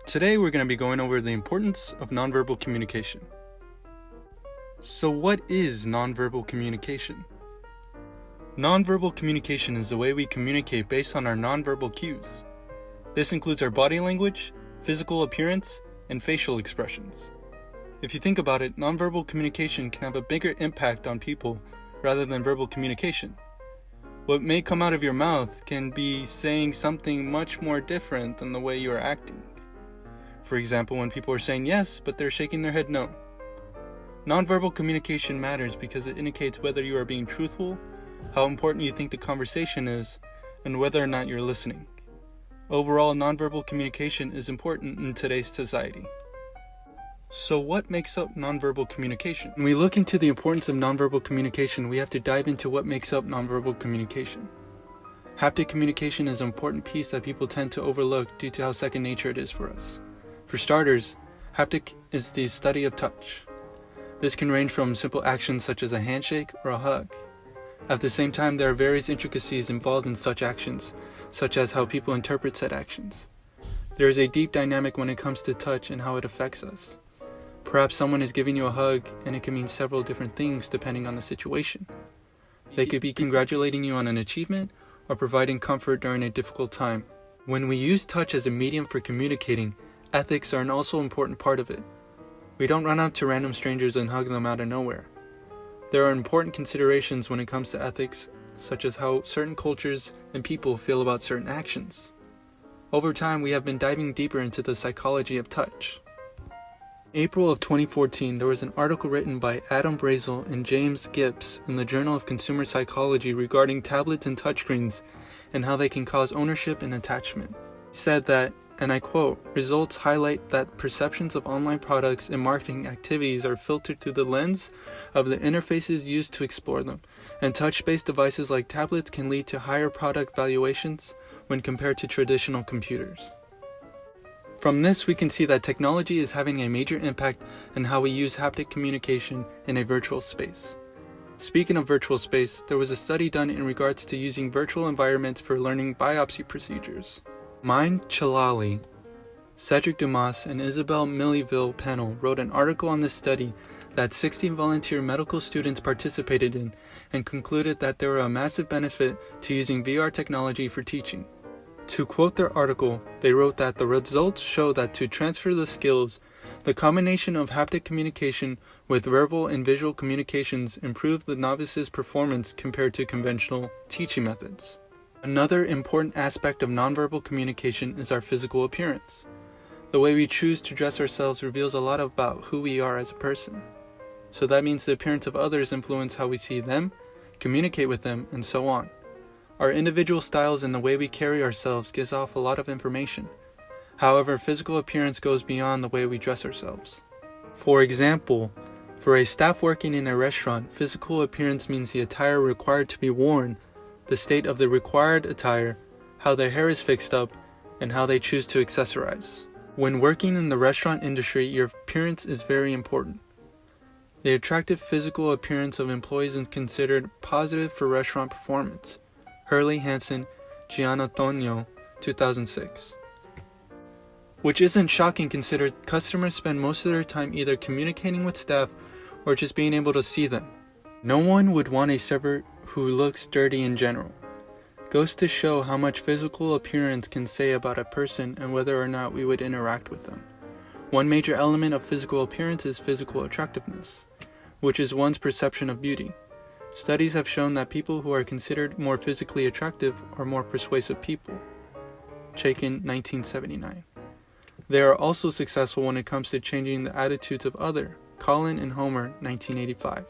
Today we're going to be going over the importance of nonverbal communication. So what is nonverbal communication? Nonverbal communication is the way we communicate based on our nonverbal cues. This includes our body language, physical appearance, and facial expressions. If you think about it, nonverbal communication can have a bigger impact on people rather than verbal communication. What may come out of your mouth can be saying something much more different than the way you are acting. For example, when people are saying yes, but they're shaking their head no. Nonverbal communication matters because it indicates whether you are being truthful, how important you think the conversation is, and whether or not you're listening. Overall, nonverbal communication is important in today's society. So what makes up nonverbal communication? When we look into the importance of nonverbal communication, we have to dive into what makes up nonverbal communication. Haptic communication is an important piece that people tend to overlook due to how second nature it is for us. For starters, haptic is the study of touch. This can range from simple actions such as a handshake or a hug. At the same time, there are various intricacies involved in such actions, such as how people interpret said actions. There is a deep dynamic when it comes to touch and how it affects us. Perhaps someone is giving you a hug and it can mean several different things depending on the situation. They could be congratulating you on an achievement or providing comfort during a difficult time. When we use touch as a medium for communicating, ethics are an also important part of it. We don't run up to random strangers and hug them out of nowhere. There are important considerations when it comes to ethics, such as how certain cultures and people feel about certain actions. Over time, we have been diving deeper into the psychology of touch. In April of 2014, there was an article written by Adam Brazel and James Gibbs in the Journal of Consumer Psychology regarding tablets and touchscreens and how they can cause ownership and attachment. He said that, and I quote, "Results highlight that perceptions of online products and marketing activities are filtered through the lens of the interfaces used to explore them, and touch-based devices like tablets can lead to higher product valuations when compared to traditional computers." From this, we can see that technology is having a major impact on how we use haptic communication in a virtual space. Speaking of virtual space, there was a study done in regards to using virtual environments for learning biopsy procedures. Mind Chalali, Cedric Dumas, and Isabel Milliville panel wrote an article on this study that 16 volunteer medical students participated in and concluded that there were a massive benefit to using VR technology for teaching. To quote their article, they wrote that the results show that to transfer the skills, the combination of haptic communication with verbal and visual communications improved the novice's performance compared to conventional teaching methods. Another important aspect of nonverbal communication is our physical appearance. The way we choose to dress ourselves reveals a lot about who we are as a person. So that means the appearance of others influence how we see them, communicate with them, and so on. Our individual styles and the way we carry ourselves gives off a lot of information. However, physical appearance goes beyond the way we dress ourselves. For example, for a staff working in a restaurant, physical appearance means the attire required to be worn, the state of the required attire, how their hair is fixed up, and how they choose to accessorize. When working in the restaurant industry, your appearance is very important. The attractive physical appearance of employees is considered positive for restaurant performance. Hurley Hansen, Gianantonio, 2006. Which isn't shocking considering customers spend most of their time either communicating with staff or just being able to see them. No one would want a server who looks dirty in general. Goes to show how much physical appearance can say about a person and whether or not we would interact with them. One major element of physical appearance is physical attractiveness, which is one's perception of beauty. Studies have shown that people who are considered more physically attractive are more persuasive people. Chaikin, 1979. They are also successful when it comes to changing the attitudes of others. Colin and Homer, 1985.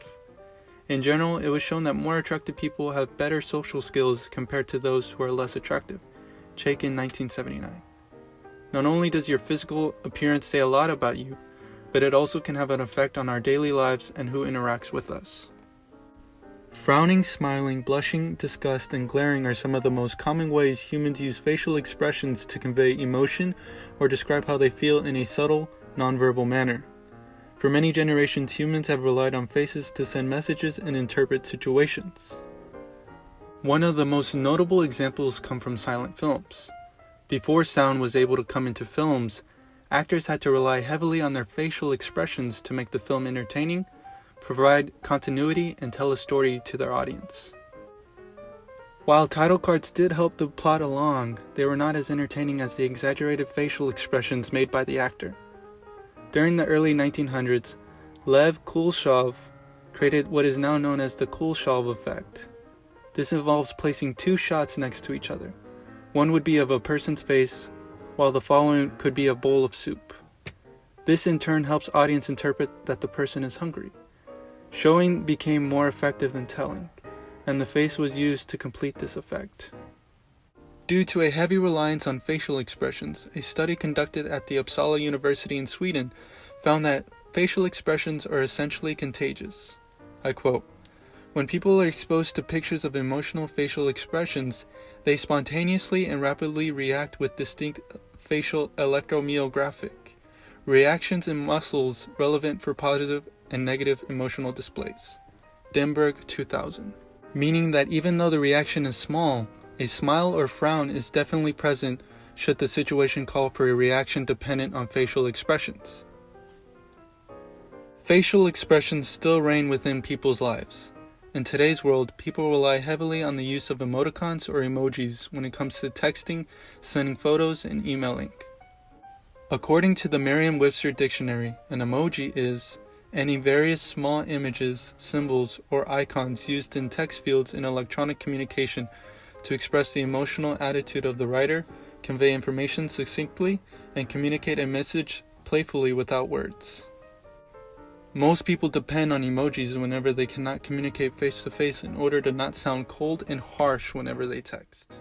In general, it was shown that more attractive people have better social skills compared to those who are less attractive. Chaikin, 1979. Not only does your physical appearance say a lot about you, but it also can have an effect on our daily lives and who interacts with us. Frowning, smiling, blushing, disgust, and glaring are some of the most common ways humans use facial expressions to convey emotion or describe how they feel in a subtle, nonverbal manner. For many generations, humans have relied on faces to send messages and interpret situations. One of the most notable examples come from silent films. Before sound was able to come into films, actors had to rely heavily on their facial expressions to make the film entertaining, provide continuity, and tell a story to their audience. While title cards did help the plot along, they were not as entertaining as the exaggerated facial expressions made by the actor. During the early 1900s, Lev Kuleshov created what is now known as the Kuleshov effect. This involves placing two shots next to each other. One would be of a person's face, while the following could be a bowl of soup. This in turn helps audience interpret that the person is hungry. Showing became more effective than telling, and the face was used to complete this effect. Due to a heavy reliance on facial expressions, a study conducted at the Uppsala University in Sweden found that facial expressions are essentially contagious. I quote, "When people are exposed to pictures of emotional facial expressions, they spontaneously and rapidly react with distinct facial electromyographic reactions in muscles relevant for positive and negative emotional displays." Denberg, 2000. Meaning that even though the reaction is small, a smile or frown is definitely present should the situation call for a reaction dependent on facial expressions. Facial expressions still reign within people's lives. In today's world, people rely heavily on the use of emoticons or emojis when it comes to texting, sending photos, and emailing. According to the Merriam-Webster dictionary, an emoji is any various small images, symbols, or icons used in text fields in electronic communication to express the emotional attitude of the writer, convey information succinctly, and communicate a message playfully without words. Most people depend on emojis whenever they cannot communicate face-to-face in order to not sound cold and harsh whenever they text.